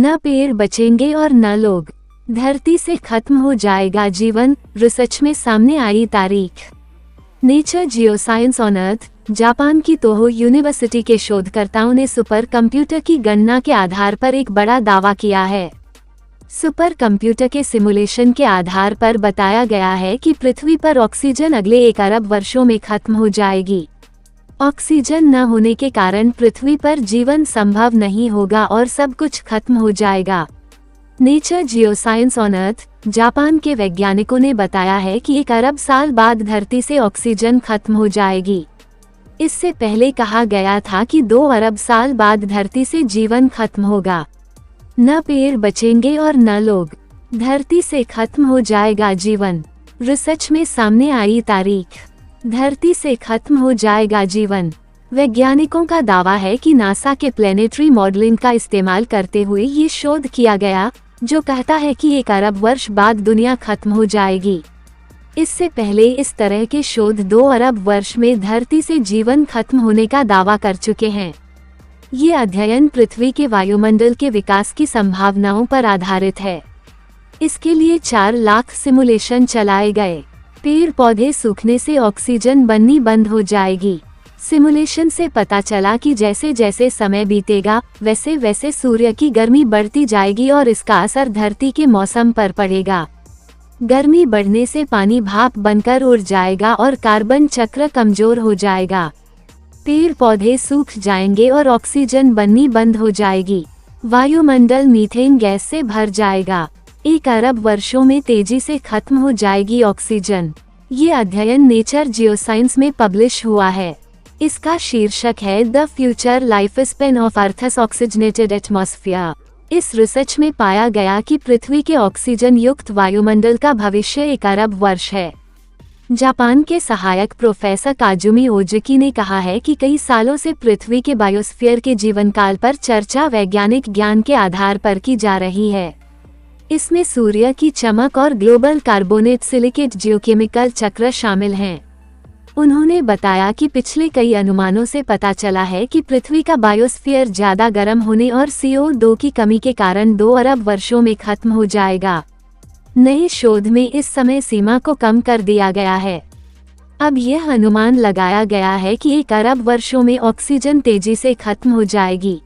न पेड़ बचेंगे और न लोग, धरती से खत्म हो जाएगा जीवन, रिसर्च में सामने आई तारीख। Nature geoscience on earth, Japan की तोहो यूनिवर्सिटी के शोधकर्ताओं ने सुपर कंप्यूटर की गणना के आधार पर एक बड़ा दावा किया है। सुपर कंप्यूटर के सिमुलेशन के आधार पर बताया गया है कि पृथ्वी पर ऑक्सीजन अगले 1 अरब वर्षों में खत्म हो जाएगी। ऑक्सीजन न होने के कारण पृथ्वी पर जीवन संभव नहीं होगा और सब कुछ खत्म हो जाएगा। Nature geoscience on earth, Japan के वैज्ञानिकों ने बताया है कि 1 अरब साल बाद धरती से ऑक्सीजन खत्म हो जाएगी। इससे पहले कहा गया था कि 2 अरब साल बाद धरती से जीवन खत्म होगा। न पेड़ बचेंगे और न लोग, धरती से खत्म हो जाएगा जीवन, रिसर्च में सामने आई तारीख। धरती से खत्म हो जाएगा जीवन। वैज्ञानिकों का दावा है कि नासा के प्लेनेटरी मॉडलिंग का इस्तेमाल करते हुए ये शोध किया गया, जो कहता है कि 1 अरब वर्ष बाद दुनिया खत्म हो जाएगी। इससे पहले इस तरह के शोध 2 अरब वर्ष में धरती से जीवन खत्म होने का दावा कर चुके हैं। ये अध्ययन पृथ्वी के वायुमंडल के विकास की संभावनाओं पर आधारित है। इसके लिए 4 लाख सिमुलेशन चलाए गए। पेड़ पौधे सूखने से ऑक्सीजन बननी बंद हो जाएगी। सिमुलेशन से पता चला कि जैसे जैसे समय बीतेगा वैसे वैसे सूर्य की गर्मी बढ़ती जाएगी और इसका असर धरती के मौसम पर पड़ेगा। गर्मी बढ़ने से पानी भाप बनकर उड़ जाएगा और कार्बन चक्र कमजोर हो जाएगा। पेड़ पौधे सूख जाएंगे और ऑक्सीजन बननी बंद हो जाएगी। वायुमंडल मीथेन गैस से भर जाएगा। 1 अरब वर्षों में तेजी से खत्म हो जाएगी ऑक्सीजन। ये अध्ययन नेचर जियोसाइंस में पब्लिश हुआ है। इसका शीर्षक है the future life span of earth's oxygenated atmosphere. इस रिसर्च में पाया गया कि पृथ्वी के ऑक्सीजन युक्त वायुमंडल का भविष्य 1 अरब वर्ष है। जापान के सहायक प्रोफेसर काजुमी ओजुकी ने कहा है कि कई सालों से पृथ्वी के बायोस्फीयर के जीवनकाल पर चर्चा वैज्ञानिक ज्ञान के आधार पर की जा रही है। इसमें सूर्य की चमक और ग्लोबल कार्बोनेट सिलिकेट जियोकेमिकल चक्र शामिल हैं। उन्होंने बताया कि पिछले कई अनुमानों से पता चला है कि पृथ्वी का बायोस्फीयर ज्यादा गर्म होने और CO2 की कमी के कारण 2 अरब वर्षों में खत्म हो जाएगा। नए शोध में इस समय सीमा को कम कर दिया गया है। अब यह अनुमान लगाया गया है कि 1 अरब वर्षों में ऑक्सीजन तेजी से खत्म हो जाएगी।